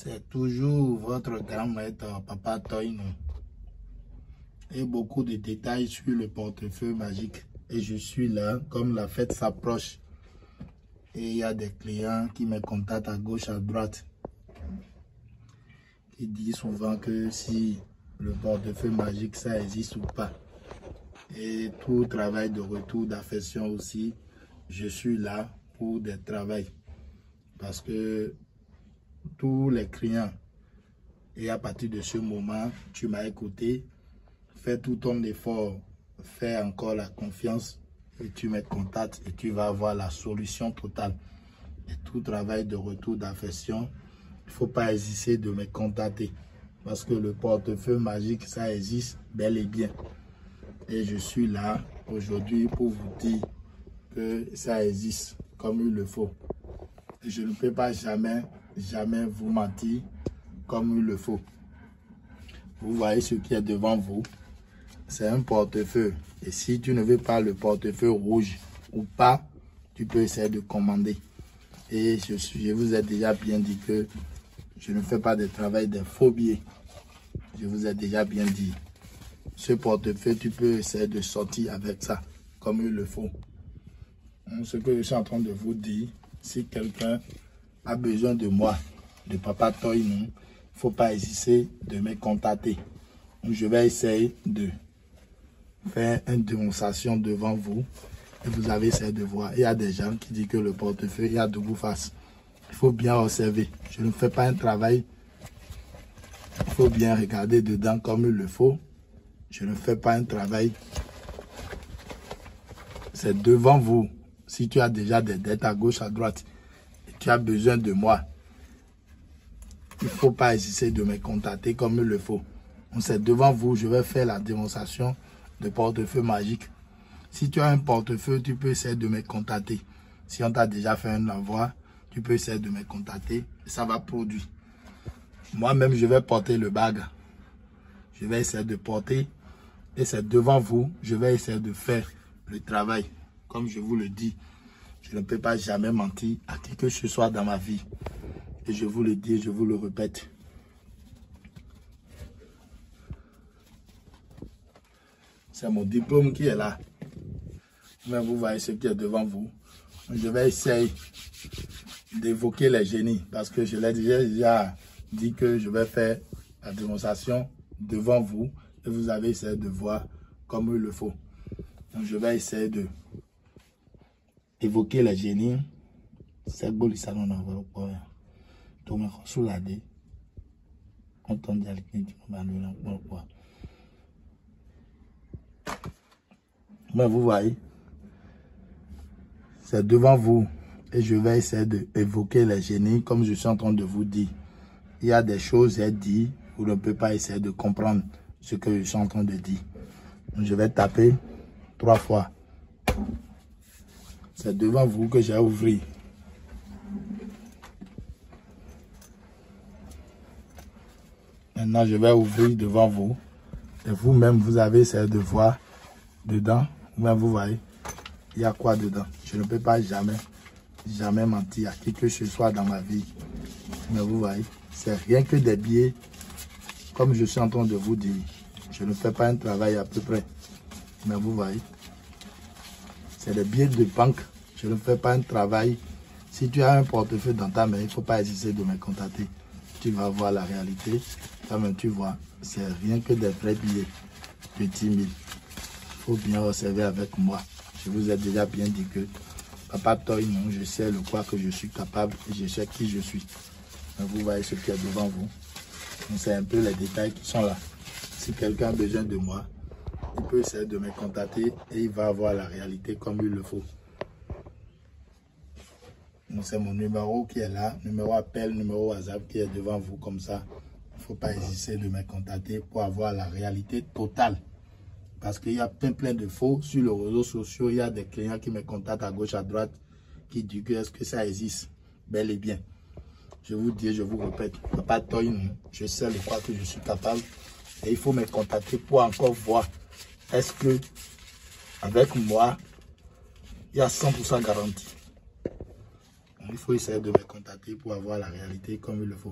C'est toujours votre grand maître, Papa Toyno. Et beaucoup de détails sur le portefeuille magique. Et je suis là, comme la fête s'approche. Et il y a des clients qui me contactent à gauche, à droite. Qui disent souvent que si le portefeuille magique, ça existe ou pas. Et tout travail de retour d'affection aussi, je suis là pour des travaux. Parce que tous les clients, et à partir de ce moment, tu m'as écouté, fais tout ton effort, fais encore la confiance et tu me contactes et tu vas avoir la solution totale. Et tout travail de retour d'affection, il ne faut pas hésiter de me contacter parce que le portefeuille magique, ça existe bel et bien. Et je suis là aujourd'hui pour vous dire que ça existe comme il le faut. Et je ne peux pas jamais vous mentir comme il le faut. Vous voyez ce qui est devant vous. C'est un portefeuille. Et si tu ne veux pas le portefeuille rouge ou pas, tu peux essayer de commander. Et je vous ai déjà bien dit que je ne fais pas de travail des faux billets. Je vous ai déjà bien dit. Ce portefeuille, tu peux essayer de sortir avec ça, comme il le faut. Ce que je suis en train de vous dire, si quelqu'un a besoin de moi, de Papa Toyno, il ne faut pas hésiter de me contacter. Je vais essayer de faire une démonstration devant vous et vous allez essayer de voir. Il y a des gens qui disent que le portefeuille, il y a double face. Il faut bien observer. Je ne fais pas un travail. Il faut bien regarder dedans comme il le faut. Je ne fais pas un travail. C'est devant vous. Si tu as déjà des dettes à gauche, à droite, et tu as besoin de moi, il ne faut pas hésiter de me contacter comme il le faut. C'est devant vous, je vais faire la démonstration de portefeuille magique. Si tu as un portefeuille, tu peux essayer de me contacter. Si on t'a déjà fait un envoi, tu peux essayer de me contacter. Et ça va produire. Moi-même, je vais porter le bag. Je vais essayer de porter. Et c'est devant vous, je vais essayer de faire le travail. Comme je vous le dis, je ne peux pas jamais mentir à qui que ce soit dans ma vie. Et je vous le dis, je vous le répète. C'est mon diplôme qui est là. Mais vous voyez ce qui est devant vous. Je vais essayer d'évoquer les génies. Parce que je l'ai déjà dit que je vais faire la démonstration devant vous. Et vous avez essayé de voir comme il le faut. Donc je vais essayer de évoquer les génies. C'est beau, ça n'en a pas. Donc, sous la dé, on tombe dans le mais vous voyez, c'est devant vous et je vais essayer d'évoquer les génies comme je suis en train de vous dire. Il y a des choses à dire, vous ne pouvez pas essayer de comprendre ce que je suis en train de dire. Donc, je vais taper 3 fois. C'est devant vous que j'ai ouvert. Maintenant, je vais ouvrir devant vous. Et vous-même, vous avez essayé de voir dedans. Vous-même, vous voyez, il y a quoi dedans. Je ne peux pas jamais mentir à qui que ce soit dans ma vie. Mais vous voyez, c'est rien que des billets. Comme je suis en train de vous dire, je ne fais pas un travail à peu près. Mais vous voyez, c'est des billets de banque. Je ne fais pas un travail. Si tu as un portefeuille dans ta main, il ne faut pas hésiter de me contacter. Tu vas voir la réalité. Comme tu vois, c'est rien que des vrais billets de 10 000. Il faut bien observer avec moi. Je vous ai déjà bien dit que Papa Toyno, je sais le quoi que je suis capable et je sais qui je suis. Mais vous voyez ce qui est devant vous. C'est un peu les détails qui sont là. Si quelqu'un a besoin de moi, il peut essayer de me contacter et il va avoir la réalité comme il le faut. C'est mon numéro qui est là, numéro appel, numéro WhatsApp qui est devant vous comme ça. Il ne faut pas hésiter de me contacter pour avoir la réalité totale. Parce qu'il y a plein de faux sur les réseaux sociaux. Il y a des clients qui me contactent à gauche, à droite, qui disent que est-ce que ça existe? Bel et bien. Je vous dis, je vous répète, Papa Toyno, je sais le quoi que je suis capable. Et il faut me contacter pour encore voir. Est-ce que avec moi, il y a 100% garantie? Il faut essayer de me contacter pour avoir la réalité comme il le faut.